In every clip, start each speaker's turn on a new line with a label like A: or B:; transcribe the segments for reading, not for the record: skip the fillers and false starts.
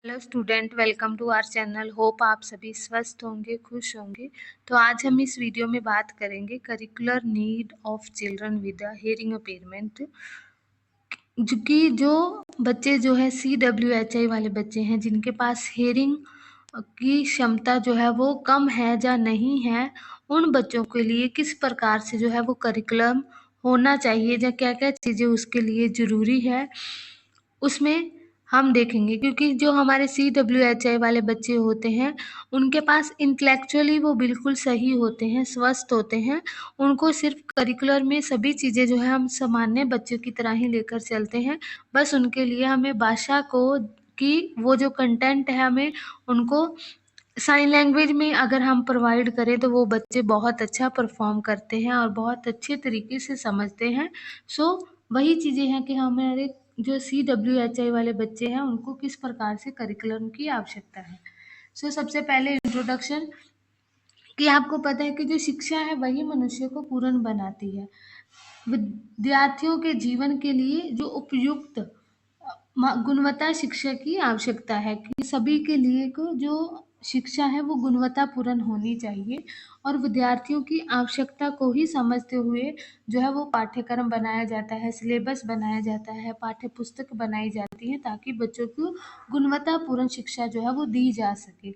A: Hello student, welcome to our channel. Hope आप सभी स्वस्थ होंगे, खुश होंगे। तो आज हम इस वीडियो में बात करेंगे curricular need of children with hearing impairment. जो बच्चे जो है CWHI वाले बच्चे हैं, जिनके पास हियरिंग की क्षमता जो है वो कम है या नहीं है, उन बच्चों के लिए किस प्रकार से जो है वो करिकुलम होना चाहिए या क्या क्या चीज़ें उसके लिए ज़रूरी है, उसमें हम देखेंगे। क्योंकि जो हमारे CWHI वाले बच्चे होते हैं, उनके पास इंटेलेक्चुअली वो बिल्कुल सही होते हैं, स्वस्थ होते हैं। उनको सिर्फ करिकुलर में सभी चीज़ें जो है हम सामान्य बच्चों की तरह ही लेकर चलते हैं। बस उनके लिए हमें भाषा को की वो जो कंटेंट है, हमें उनको साइन लैंग्वेज में अगर हम प्रोवाइड करें तो वो बच्चे बहुत अच्छा परफॉर्म करते हैं और बहुत अच्छे तरीके से समझते हैं। सो वही चीज़ें हैं कि हमारे जो CWHI वाले बच्चे हैं, उनको किस प्रकार से करिकुलम की आवश्यकता है। सो सबसे पहले इंट्रोडक्शन, कि आपको पता है कि जो शिक्षा है वही मनुष्य को पूर्ण बनाती है। विद्यार्थियों के जीवन के लिए जो उपयुक्त गुणवत्ता शिक्षा की आवश्यकता है, कि सभी के लिए को जो शिक्षा है वो गुणवत्तापूर्ण होनी चाहिए। और विद्यार्थियों की आवश्यकता को ही समझते हुए जो है वो पाठ्यक्रम बनाया जाता है, सिलेबस बनाया जाता है, पाठ्य पुस्तक बनाई जाती है, ताकि बच्चों को गुणवत्तापूर्ण शिक्षा जो है वो दी जा सके।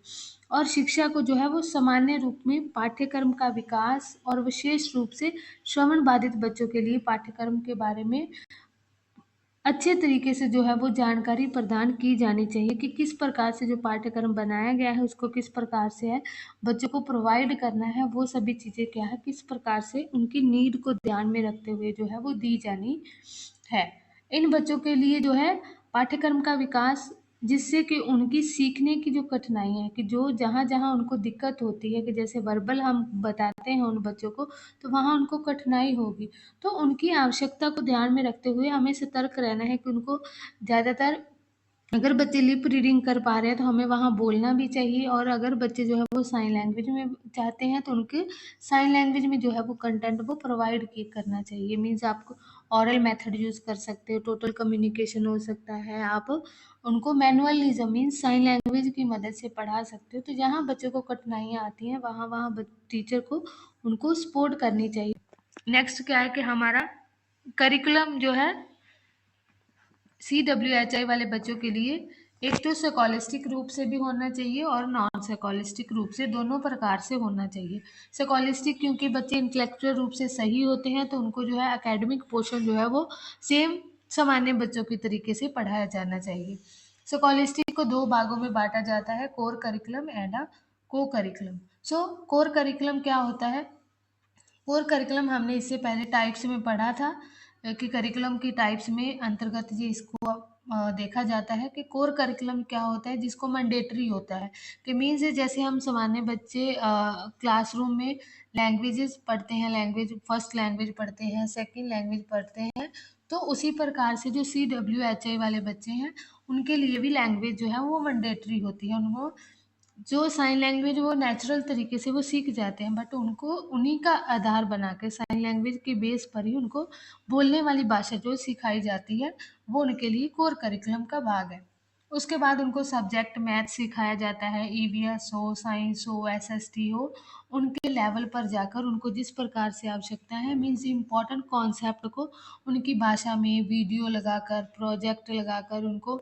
A: और शिक्षा को जो है वो सामान्य रूप में पाठ्यक्रम का विकास और विशेष रूप से श्रवण बाधित बच्चों के लिए पाठ्यक्रम के बारे में अच्छे तरीके से जो है वो जानकारी प्रदान की जानी चाहिए, कि किस प्रकार से जो पाठ्यक्रम बनाया गया है उसको किस प्रकार से है बच्चों को प्रोवाइड करना है। वो सभी चीज़ें क्या है, किस प्रकार से उनकी नीड को ध्यान में रखते हुए जो है वो दी जानी है। इन बच्चों के लिए जो है पाठ्यक्रम का विकास, जिससे कि उनकी सीखने की जो कठिनाई है, कि जो जहाँ जहाँ उनको दिक्कत होती है, कि जैसे वर्बल हम बताते हैं उन बच्चों को, तो वहाँ उनको कठिनाई होगी। तो उनकी आवश्यकता को ध्यान में रखते हुए हमें सतर्क रहना है, कि उनको ज़्यादातर, अगर बच्चे लिप रीडिंग कर पा रहे हैं तो हमें वहाँ बोलना भी चाहिए। और अगर बच्चे जो है वो साइन लैंग्वेज में चाहते हैं तो उनके साइन लैंग्वेज में जो है वो कंटेंट वो प्रोवाइड करना चाहिए। मीन्स आप ऑरल मेथड यूज़ कर सकते हो, टोटल कम्युनिकेशन हो सकता है, आप उनको मैनुअलिज्म मीन्स साइन लैंग्वेज की मदद से पढ़ा सकते हो। तो जहाँ बच्चों को कठिनाइयाँ आती हैं, वहाँ वहाँ टीचर को उनको सपोर्ट करनी चाहिए। नेक्स्ट क्या है कि हमारा करिकुलम जो है CWHI वाले बच्चों के लिए एक तो साइकोलिस्टिक रूप से भी होना चाहिए और नॉन साइकोलिस्टिक रूप से, दोनों प्रकार से होना चाहिए। साइकोलिस्टिक क्योंकि बच्चे इंटेलेक्चुअल रूप से सही होते हैं, तो उनको जो है एकेडमिक पोर्शन जो है वो सेम सामान्य बच्चों के तरीके से पढ़ाया जाना चाहिए। साइकोलिस्टिक को दो भागों में बांटा जाता है, कोर करिकुलम एंड को करिकुलम। सो कोर करिकुलम क्या होता है? कोर करिकुलम हमने इससे पहले टाइप्स में पढ़ा था, कि करिकुलम की टाइप्स में अंतर्गत ये इसको देखा जाता है कि कोर करिकुलम क्या होता है, जिसको मैंडेटरी होता है। कि मीन्स जैसे हम सामान्य बच्चे क्लासरूम में लैंग्वेजेस पढ़ते हैं, लैंग्वेज फर्स्ट लैंग्वेज पढ़ते हैं, सेकंड लैंग्वेज पढ़ते हैं, तो उसी प्रकार से जो CWHI वाले बच्चे हैं, उनके लिए भी लैंग्वेज जो है वो मैंडेटरी होती है। उनको जो साइन लैंग्वेज वो नेचुरल तरीके से वो सीख जाते हैं, बट उनको उन्हीं का आधार बना के साइन लैंग्वेज के बेस पर ही उनको बोलने वाली भाषा जो सिखाई जाती है, वो उनके लिए कोर करिकुलम का भाग है। उसके बाद उनको सब्जेक्ट मैथ सिखाया जाता है, EVS हो, साइंस हो, SST हो, उनके लेवल पर जाकर उनको जिस प्रकार से आवश्यकता है, मीन्स इम्पॉर्टेंट कॉन्सेप्ट को उनकी भाषा में वीडियो लगाकर, प्रोजेक्ट लगाकर उनको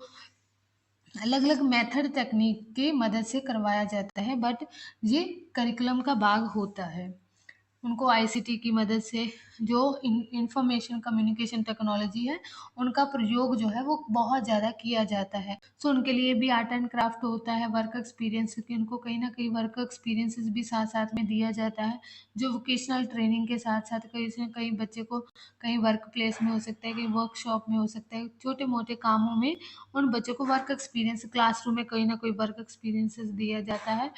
A: अलग अलग मेथड तकनीक की मदद से करवाया जाता है। बट ये करिकुलम का भाग होता है। उनको ICT की मदद से जो इंफॉर्मेशन कम्युनिकेशन टेक्नोलॉजी है, उनका प्रयोग जो है वो बहुत ज़्यादा किया जाता है। सो उनके लिए भी आर्ट एंड क्राफ्ट होता है, वर्क एक्सपीरियंस, कि उनको कहीं ना कहीं वर्क एक्सपीरियंसेस भी साथ साथ में दिया जाता है, जो वोकेशनल ट्रेनिंग के साथ साथ कहीं से कहीं बच्चे को कहीं वर्क प्लेस में हो सकता है, कहीं वर्कशॉप में हो सकता है, छोटे मोटे कामों में उन बच्चों को वर्क एक्सपीरियंस, क्लासरूम में कहीं ना कोई वर्क एक्सपीरियंसेस दिया जाता है।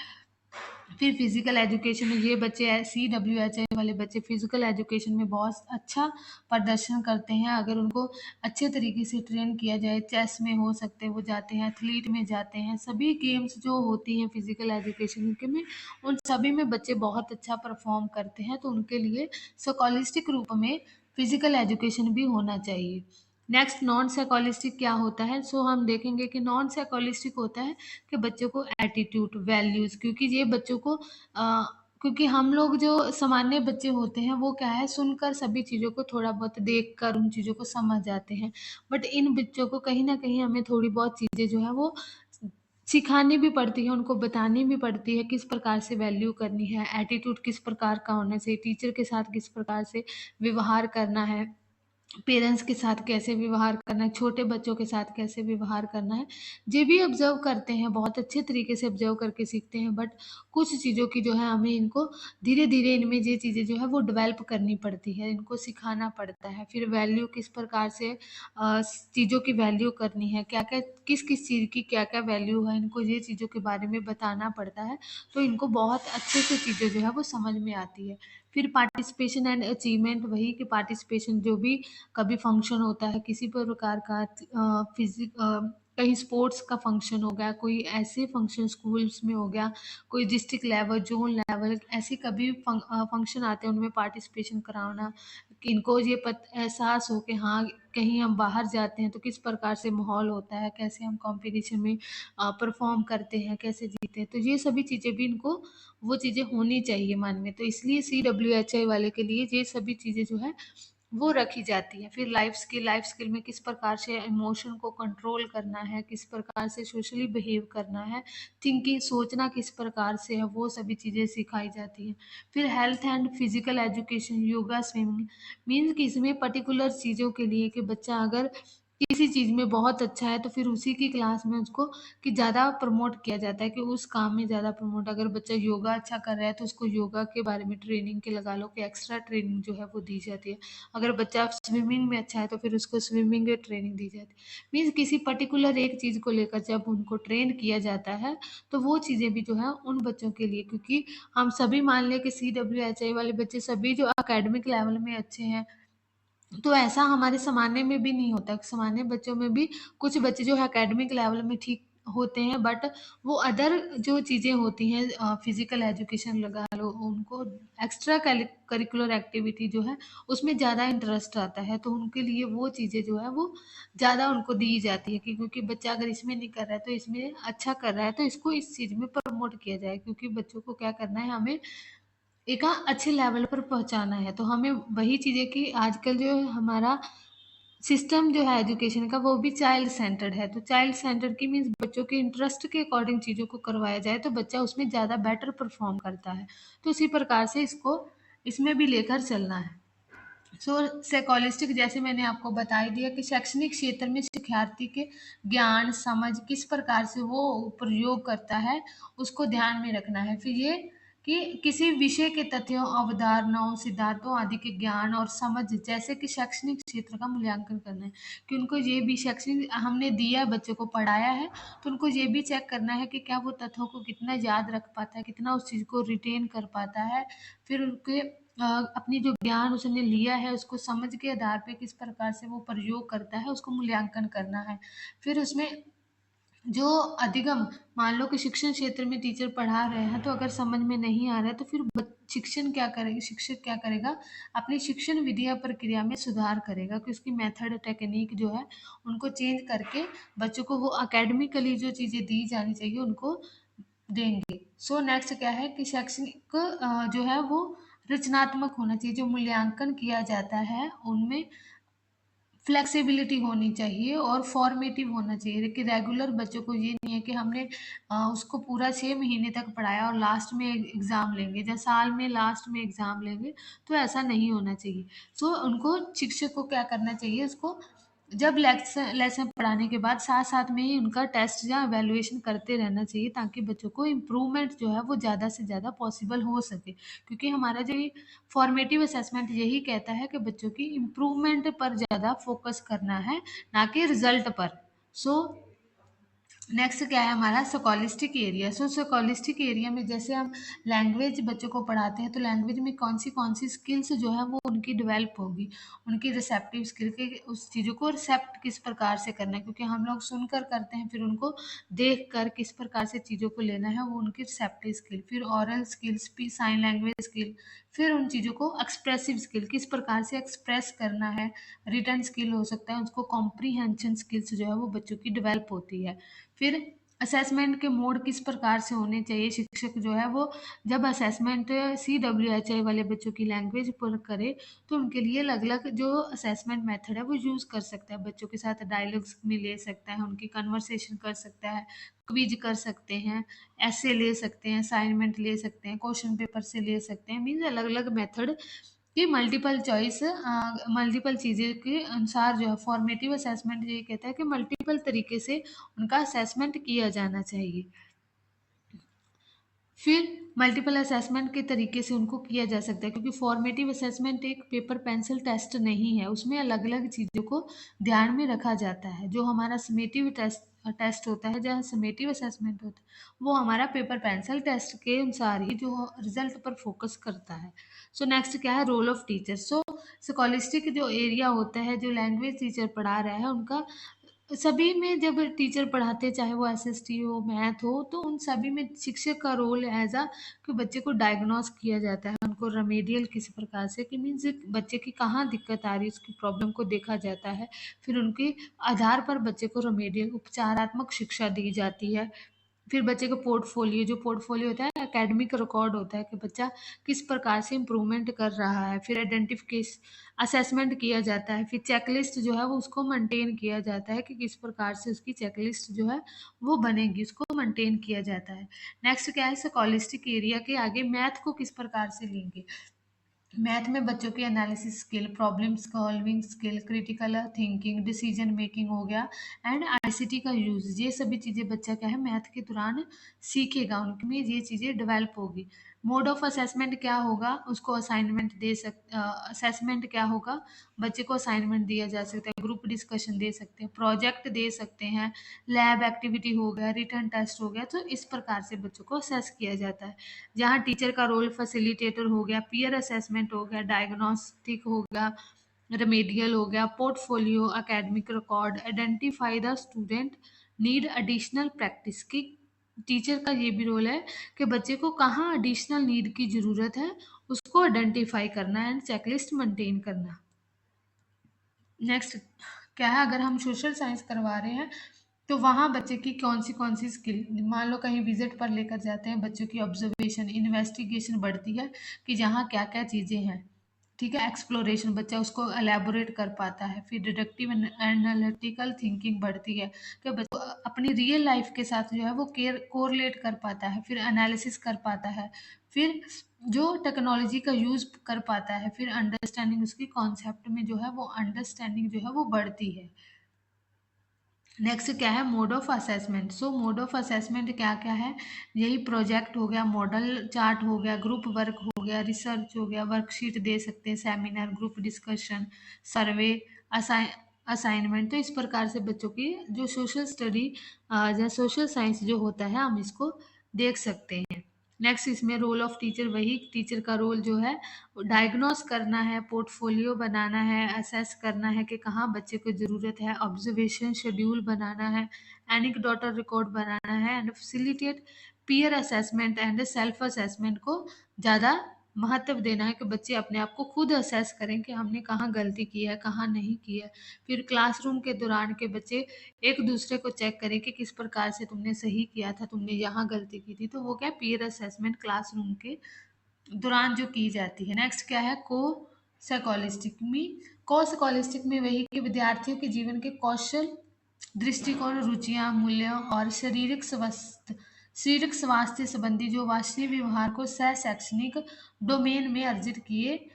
A: फिर फिजिकल एजुकेशन में ये बच्चे CWHI वाले बच्चे फिजिकल एजुकेशन में बहुत अच्छा प्रदर्शन करते हैं। अगर उनको अच्छे तरीके से ट्रेन किया जाए, चेस में हो सकते हैं वो जाते हैं, एथलीट में जाते हैं, सभी गेम्स जो होती हैं फिजिकल एजुकेशन के में, उन सभी में बच्चे बहुत अच्छा परफॉर्म करते हैं। तो उनके लिए स्कॉलिस्टिक रूप में फिजिकल एजुकेशन भी होना चाहिए। नेक्स्ट नॉन साइकोलिस्टिक क्या होता है? सो हम देखेंगे कि नॉन साइकोलिस्टिक होता है कि बच्चों को एटीट्यूड, वैल्यूज, क्योंकि ये बच्चों को क्योंकि हम लोग जो सामान्य बच्चे होते हैं वो क्या है, सुनकर सभी चीज़ों को थोड़ा बहुत देखकर उन चीज़ों को समझ जाते हैं। बट इन बच्चों को कहीं ना कहीं हमें थोड़ी बहुत चीज़ें जो है वो सिखानी भी पड़ती है, उनको बतानी भी पड़ती है किस प्रकार से वैल्यू करनी है, एटीट्यूड किस प्रकार का होना चाहिए, टीचर के साथ किस प्रकार से व्यवहार करना है, पेरेंट्स के साथ कैसे व्यवहार करना है, छोटे बच्चों के साथ कैसे व्यवहार करना है। ये भी ऑब्जर्व करते हैं, बहुत अच्छे तरीके से ऑब्जर्व करके सीखते हैं। बट कुछ चीज़ों की जो है हमें इनको धीरे धीरे इनमें ये चीज़ें जो है वो डेवलप करनी पड़ती है, इनको सिखाना पड़ता है। फिर वैल्यू किस प्रकार से चीज़ों की वैल्यू करनी है, क्या क्या किस किस चीज़ की क्या क्या वैल्यू है, इनको ये चीज़ों के बारे में बताना पड़ता है। तो इनको बहुत अच्छे से चीज़ें जो है वो समझ में आती है। फिर पार्टिसिपेशन एंड अचीवमेंट, वही कि पार्टिसिपेशन जो भी कभी फंक्शन होता है किसी भी प्रकार का, कहीं स्पोर्ट्स का फंक्शन हो गया, कोई ऐसे फंक्शन स्कूल्स में हो गया, कोई डिस्ट्रिक्ट लेवल, जोन लेवल, ऐसे कभी फंक्शन आते हैं उनमें पार्टिसिपेशन कराना, कि इनको ये एहसास हो कि हाँ कहीं हम बाहर जाते हैं तो किस प्रकार से माहौल होता है, कैसे हम कंपटीशन में परफॉर्म करते हैं, कैसे जीते हैं। तो ये सभी चीज़ें भी इनको वो चीज़ें होनी चाहिए मन में। तो इसलिए CWHI वाले के लिए ये सभी चीज़ें जो है वो रखी जाती है। फिर लाइफ स्किल में किस प्रकार से इमोशन को कंट्रोल करना है, किस प्रकार से सोशली बिहेव करना है, थिंकिंग, सोचना किस प्रकार से है, वो सभी चीज़ें सिखाई जाती हैं। फिर health and physical education, yoga, swimming, means कि इसमें पर्टिकुलर चीज़ों के लिए कि बच्चा अगर किसी चीज़ में बहुत अच्छा है तो फिर उसी की क्लास में उसको कि ज़्यादा प्रमोट किया जाता है, कि उस काम में ज़्यादा प्रमोट, अगर बच्चा योगा अच्छा कर रहा है तो उसको योगा के बारे में ट्रेनिंग के लगा लो कि एक्स्ट्रा ट्रेनिंग जो है वो दी जाती है। अगर बच्चा स्विमिंग में अच्छा है तो फिर उसको स्विमिंग की ट्रेनिंग दी जाती है। मीन्स किसी पर्टिकुलर एक चीज़ को लेकर जब उनको ट्रेन किया जाता है तो वो चीज़ें भी जो है उन बच्चों के लिए, क्योंकि हम सभी मान लें कि CWHI वाले बच्चे सभी जो अकेडमिक लेवल में अच्छे हैं, तो ऐसा हमारे सामान्य में भी नहीं होता। सामान्य बच्चों में भी कुछ बच्चे जो है एकेडमिक लेवल में ठीक होते हैं, बट वो अदर जो चीज़ें होती हैं, फिजिकल एजुकेशन लगा लो, उनको एक्स्ट्रा करिकुलर एक्टिविटी जो है उसमें ज़्यादा इंटरेस्ट आता है, तो उनके लिए वो चीज़ें जो है वो ज़्यादा उनको दी जाती है, कि क्योंकि बच्चा अगर इसमें नहीं कर रहा है तो इसमें अच्छा कर रहा है तो इसको इस चीज़ में प्रमोट किया जाए, क्योंकि बच्चों को क्या करना है, हमें एक अच्छे लेवल पर पहुंचाना है। तो हमें वही चीज़ें कि आजकल जो हमारा सिस्टम जो है एजुकेशन का वो भी चाइल्ड सेंटर्ड है, तो चाइल्ड सेंटर्ड की मीन्स बच्चों के इंटरेस्ट के अकॉर्डिंग चीज़ों को करवाया जाए तो बच्चा उसमें ज़्यादा बेटर परफॉर्म करता है। तो उसी प्रकार से इसको इसमें भी लेकर चलना है। सो साइकोलिस्टिक, जैसे मैंने आपको बता ही दिया कि शैक्षणिक क्षेत्र में शिक्षार्थी के ज्ञान समझ किस प्रकार से वो प्रयोग करता है उसको ध्यान में रखना है। फिर ये कि किसी विषय के तथ्यों, अवधारणाओं, सिद्धांतों आदि के ज्ञान और समझ, जैसे कि शैक्षणिक क्षेत्र का मूल्यांकन करना है, कि उनको ये भी शैक्षणिक हमने दिया है, बच्चों को पढ़ाया है, तो उनको ये भी चेक करना है कि क्या वो तथ्यों को कितना याद रख पाता है, कितना उस चीज़ को रिटेन कर पाता है। फिर उनके अपनी जो ज्ञान उसने लिया है उसको समझ के आधार पे किस प्रकार से वो प्रयोग करता है उसको मूल्यांकन करना है। फिर उसमें जो अधिगम, मान लो कि शिक्षण क्षेत्र में टीचर पढ़ा रहे हैं तो अगर समझ में नहीं आ रहा है तो फिर शिक्षण क्या करेगा, शिक्षक क्या करेगा, अपनी शिक्षण विधि या प्रक्रिया में सुधार करेगा, कि उसकी मेथड टेक्निक जो है उनको चेंज करके बच्चों को वो अकेडमिकली जो चीज़ें दी जानी चाहिए उनको देंगे। सो नेक्स्ट क्या है कि शैक्षणिक जो है वो रचनात्मक होना चाहिए, जो मूल्यांकन किया जाता है उनमें फ्लेक्सिबिलिटी होनी चाहिए और फॉर्मेटिव होना चाहिए, कि रेगुलर बच्चों को ये नहीं है कि हमने उसको पूरा 6 महीने तक पढ़ाया और लास्ट में एग्ज़ाम लेंगे या साल में लास्ट में एग्ज़ाम लेंगे, तो ऐसा नहीं होना चाहिए। सो उनको शिक्षक को क्या करना चाहिए, उसको जब लेक्सन लेसन पढ़ाने के बाद साथ साथ में ही उनका टेस्ट या एवेल्युएशन करते रहना चाहिए, ताकि बच्चों को इम्प्रूवमेंट जो है वो ज़्यादा से ज़्यादा पॉसिबल हो सके, क्योंकि हमारा जो ये फॉर्मेटिव असेसमेंट यही कहता है कि बच्चों की इम्प्रूवमेंट पर ज़्यादा फोकस करना है, ना कि रिजल्ट पर। सो नेक्स्ट क्या है हमारा स्कोलिस्टिक एरिया। सो स्कोलिस्टिक एरिया में जैसे हम लैंग्वेज बच्चों को पढ़ाते हैं तो लैंग्वेज में कौन सी स्किल्स जो है वो उनकी डेवलप होगी, उनकी रिसेप्टिव स्किल के उस चीज़ों को रिसेप्ट किस प्रकार से करना है, क्योंकि हम लोग सुनकर करते हैं, फिर उनको देख कर किस प्रकार से चीज़ों को लेना है, वो उनकी रिसेप्टिव स्किल। फिर ऑरल स्किल्स भी, साइन लैंग्वेज स्किल, फिर उन चीज़ों को एक्सप्रेसिव स्किल, किस प्रकार से एक्सप्रेस करना है, रिटन स्किल हो सकता है, उसको कॉम्प्रीहेंशन स्किल्स जो है वो बच्चों की डेवलप होती है। फिर असेसमेंट के मोड किस प्रकार से होने चाहिए, शिक्षक जो है वो जब असेसमेंट CWHI वाले बच्चों की लैंग्वेज पर करे तो उनके लिए अलग अलग जो असेसमेंट मेथड है वो यूज़ कर सकता है। बच्चों के साथ डायलॉग्स में ले सकता है, उनकी कन्वर्सेशन कर सकता है, क्विज कर सकते हैं, ऐसे ले सकते हैं, असाइनमेंट ले सकते हैं, क्वेश्चन पेपर से ले सकते हैं, मीन्स अलग अलग मेथड की मल्टीपल चॉइस, मल्टीपल चीज़ें के अनुसार जो है फॉर्मेटिव असेसमेंट ये कहता है कि मल्टीपल तरीके से उनका असेसमेंट किया जाना चाहिए। फिर मल्टीपल असेसमेंट के तरीके से उनको किया जा सकता है, क्योंकि फॉर्मेटिव असेसमेंट एक पेपर पेंसिल टेस्ट नहीं है, उसमें अलग अलग चीज़ों को ध्यान में रखा जाता है। जो हमारा समेटिव टेस्ट टेस्ट होता है, जहाँ समेटिव असेसमेंट होता है, वो हमारा पेपर पेंसिल टेस्ट के अनुसार ही जो रिजल्ट पर फोकस करता है। सो नेक्स्ट क्या है, role of teacher. So scholastic जो एरिया होता है, जो लैंग्वेज टीचर पढ़ा रहा है उनका सभी में जब टीचर पढ़ाते, चाहे वो SST हो, मैथ हो, तो उन सभी में शिक्षक का रोल एज अ कि बच्चे को डायग्नोस किया जाता है, उनको रेमेडियल किसी प्रकार से कि मीन्स बच्चे की कहाँ दिक्कत आ रही है, उसकी प्रॉब्लम को देखा जाता है। फिर उनके आधार पर बच्चे को रेमेडियल उपचारात्मक शिक्षा दी जाती है। फिर बच्चे का पोर्टफोलियो, जो पोर्टफोलियो होता है एकेडमिक रिकॉर्ड होता है कि बच्चा किस प्रकार से इम्प्रूवमेंट कर रहा है। फिर आइडेंटिफिकेशन असेसमेंट किया जाता है। फिर चेकलिस्ट जो है वो उसको मेंटेन किया जाता है कि किस प्रकार से उसकी चेकलिस्ट जो है वो बनेगी, उसको मेंटेन किया जाता है। नेक्स्ट क्या है, स्कॉलिस्टिक एरिया के आगे मैथ को किस प्रकार से लेंगे। मैथ में बच्चों की analysis skill, problem solving skill, critical thinking, decision making हो गया, एंड ICT का यूज, ये सभी चीज़ें बच्चा क्या है मैथ के दौरान सीखेगा, उनमें ये चीज़ें डेवलप होगी। मोड ऑफ असेसमेंट क्या होगा, उसको असाइनमेंट दे असेसमेंट क्या होगा, बच्चे को असाइनमेंट दिया जा सकता है, ग्रुप डिस्कशन दे सकते हैं, प्रोजेक्ट दे सकते हैं, लैब एक्टिविटी हो गया, रिटर्न टेस्ट हो गया। तो इस प्रकार से बच्चों को असेस किया जाता है। जहाँ टीचर का रोल फैसिलिटेटर हो गया, पीयर असेसमेंट हो गया, डायग्नोस्टिक हो गया, रेमेडियल हो गया, portfolio, academic record, identify the student need additional practice की। टीचर का ये भी रोल है कि बच्चे को कहाँ एडिशनल नीड की ज़रूरत है, उसको आइडेंटिफाई करना एंड चेकलिस्ट मेंटेन करना। नेक्स्ट क्या है, अगर हम सोशल साइंस करवा रहे हैं तो वहाँ बच्चे की कौन सी स्किल, मान लो कहीं विजिट पर लेकर जाते हैं, बच्चों की ऑब्जर्वेशन इन्वेस्टिगेशन बढ़ती है कि जहाँ क्या क्या चीज़ें हैं। ठीक है, एक्सप्लोरेशन, बच्चा उसको एलेबोरेट कर पाता है। फिर डिडक्टिव एनालिटिकल थिंकिंग बढ़ती है कि बच्चा अपनी रियल लाइफ के साथ जो है वो केयर कोरिलेट कर पाता है, फिर एनालिसिस कर पाता है, फिर जो टेक्नोलॉजी का यूज़ कर पाता है, फिर अंडरस्टैंडिंग उसकी कॉन्सेप्ट में जो है वो अंडरस्टैंडिंग जो है वो बढ़ती है। नेक्स्ट क्या है, mode of assessment. So mode of assessment क्या क्या है, यही प्रोजेक्ट हो गया, मॉडल चार्ट हो गया, ग्रुप वर्क हो गया, रिसर्च हो गया, वर्कशीट दे सकते हैं, सेमिनार, ग्रुप डिस्कशन, सर्वे, असाइनमेंट। तो इस प्रकार से बच्चों की जो सोशल स्टडी या सोशल साइंस जो होता है हम इसको देख सकते हैं। नेक्स्ट इसमें रोल ऑफ टीचर, वही टीचर का रोल जो है डायग्नोस करना है, पोर्टफोलियो बनाना है, असेस करना है कि कहाँ बच्चे को ज़रूरत है, ऑब्जर्वेशन शेड्यूल बनाना है, एनेक्डोटल रिकॉर्ड बनाना है, and facilitate peer assessment and self assessment को ज़्यादा महत्व देना है कि बच्चे अपने आप को खुद असेस करें कि हमने कहाँ गलती की है, कहाँ नहीं की है। फिर क्लासरूम के दौरान के बच्चे एक दूसरे को चेक करें कि किस प्रकार से तुमने सही किया था, तुमने यहाँ गलती की थी। तो वो क्या पीयर असेसमेंट क्लासरूम के दौरान जो की जाती है। नेक्स्ट क्या है, को साइकोलिस्टिक में वही कि विद्यार्थियों के जीवन के कौशल, दृष्टिकोण, रुचियां, मूल्यों और शारीरिक स्वास्थ्य संबंधी जो वास्तविक व्यवहार को सह शैक्षणिक डोमेन में अर्जित किए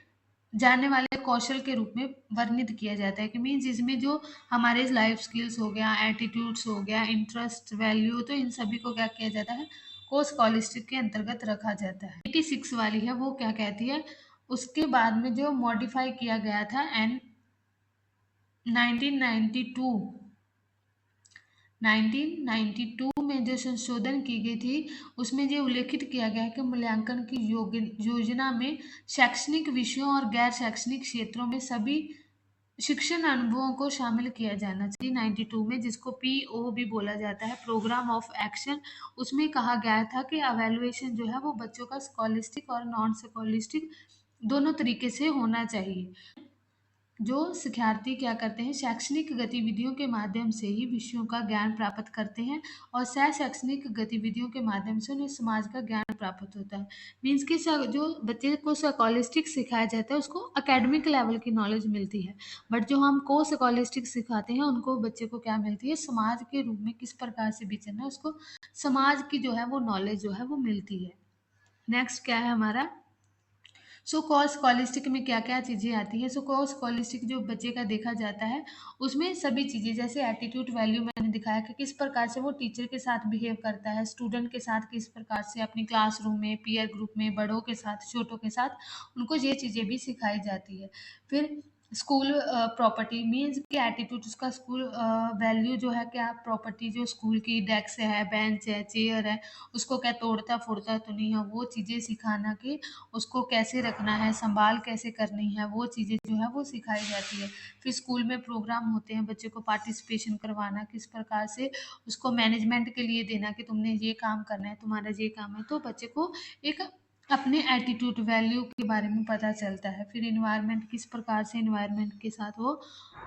A: जाने वाले कौशल के रूप में वर्णित किया जाता है कि मीन्स इसमें जो हमारे लाइफ स्किल्स हो गया, एटीट्यूड्स हो गया, इंटरेस्ट, वैल्यू, तो इन सभी को क्या किया जाता है, को स्कॉलिस्टिक के अंतर्गत रखा जाता है। 86 वाली है वो क्या कहती है, उसके बाद में जो मॉडिफाई किया गया था एंड 1992 1992 में जो संशोधन की गई थी, उसमें ये उल्लेखित किया गया है कि मूल्यांकन की योजना में शैक्षणिक विषयों और गैर शैक्षणिक क्षेत्रों में सभी शिक्षण अनुभवों को शामिल किया जाना चाहिए। 92 में, जिसको PO भी बोला जाता है, प्रोग्राम ऑफ एक्शन, उसमें कहा गया था कि अवेलुएशन जो है वो बच्चों का स्कॉलिस्टिक और नॉन स्कॉलिस्टिक दोनों तरीके से होना चाहिए। जो शिक्षार्थी क्या करते हैं, शैक्षणिक गतिविधियों के माध्यम से ही विषयों का ज्ञान प्राप्त करते हैं और सह शैक्षणिक गतिविधियों के माध्यम से उन्हें समाज का ज्ञान प्राप्त होता है। मीन्स कि जो बच्चे को साइकोलिस्टिक सिखाया जाता है उसको अकेडमिक लेवल की नॉलेज मिलती है, बट जो हम को साइकोलिस्टिक सिखाते हैं उनको बच्चे को क्या मिलती है, समाज के रूप में किस प्रकार से विचरना है, उसको समाज की जो है वो नॉलेज जो है वो मिलती है। नेक्स्ट क्या है हमारा, सो कॉस कॉलिस्टिक में क्या क्या चीज़ें आती हैं। सो कॉस कॉलिस्टिक जो बच्चे का देखा जाता है उसमें सभी चीज़ें, जैसे एटीट्यूड वैल्यू मैंने दिखाया कि किस प्रकार से वो टीचर के साथ बिहेव करता है, स्टूडेंट के साथ किस प्रकार से, अपनी क्लासरूम में, पीयर ग्रुप में, बड़ों के साथ, छोटों के साथ उनको ये चीज़ें भी सिखाई जाती है। फिर स्कूल प्रॉपर्टी मीन्स कि एटीट्यूड उसका स्कूल वैल्यू जो है, क्या प्रॉपर्टी जो स्कूल की डेस्क है, बेंच है, चेयर है, उसको क्या तोड़ता फोड़ता तो नहीं है, वो चीज़ें सिखाना कि उसको कैसे रखना है, संभाल कैसे करनी है, वो चीज़ें जो है वो सिखाई जाती है। फिर स्कूल में प्रोग्राम होते हैं, बच्चे को पार्टिसिपेशन करवाना, किस प्रकार से उसको मैनेजमेंट के लिए देना कि तुमने ये काम करना है, तुम्हारा ये काम है, तो बच्चे को एक अपने एटीट्यूड वैल्यू के बारे में पता चलता है। फिर इन्वायरमेंट, किस प्रकार से इन्वायरमेंट के साथ वो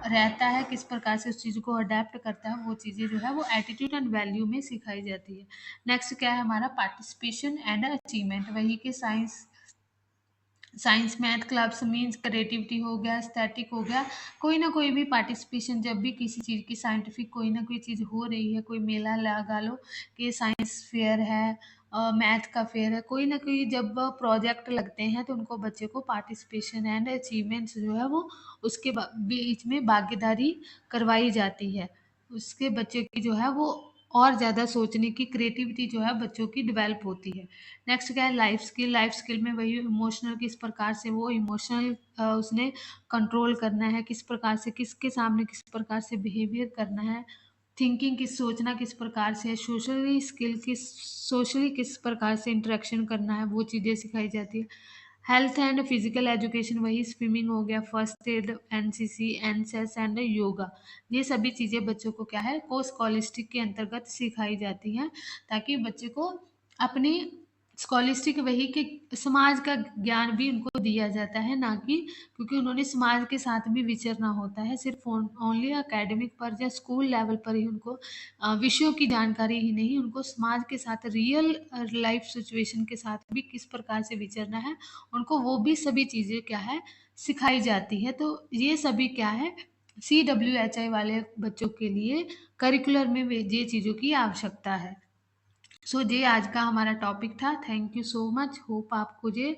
A: रहता है, किस प्रकार से उस चीज़ को अडेप्ट करता है, वो चीज़ें जो है वो एटीट्यूड एंड वैल्यू में सिखाई जाती है। नेक्स्ट क्या है हमारा, पार्टिसिपेशन एंड अचीवमेंट, वही के science math clubs means creativity हो गया, एस्थेटिक हो गया, कोई ना कोई भी पार्टिसिपेशन, जब भी किसी चीज़ की साइंटिफिक कोई ना कोई चीज़ हो रही है, कोई मेला लगा लो कि साइंस फेयर है, मैथ का फेयर है, कोई ना कोई जब प्रोजेक्ट लगते हैं तो उनको बच्चे को पार्टिसिपेशन एंड अचीवमेंट्स जो है वो उसके बीच में भागीदारी करवाई जाती है। उसके बच्चे की जो है वो और ज़्यादा सोचने की क्रिएटिविटी जो है बच्चों की डेवलप होती है। नेक्स्ट क्या है, लाइफ स्किल, लाइफ स्किल में वही इमोशनल, किस प्रकार से वो इमोशनल उसने कंट्रोल करना है, किस प्रकार से किसके सामने किस प्रकार से बिहेवियर करना है, थिंकिंग किस, सोचना किस प्रकार से है, सोशली स्किल किस, सोशली किस प्रकार से इंटरेक्शन करना है, वो चीज़ें सिखाई जाती है। हेल्थ एंड फिजिकल एजुकेशन, वही स्विमिंग हो गया, first aid, NCC, NSS and yoga, ये सभी चीज़ें बच्चों को क्या है, को स्कॉलिस्टिक के अंतर्गत सिखाई जाती हैं, ताकि बच्चे को अपनी स्कॉलिस्टिक वही के समाज का ज्ञान भी उनको दिया जाता है, ना कि क्योंकि उन्होंने समाज के साथ भी विचरना होता है, सिर्फ ओनली एकेडमिक पर या स्कूल लेवल पर ही उनको विषयों की जानकारी ही नहीं, उनको समाज के साथ रियल लाइफ सिचुएशन के साथ भी किस प्रकार से विचरना है, उनको वो भी सभी चीज़ें क्या है सिखाई जाती है। तो ये सभी क्या है, CWHI वाले बच्चों के लिए करिकुलर में ये चीज़ों की आवश्यकता है। सो ये आज का हमारा टॉपिक था। Thank you so much, hope आपको ये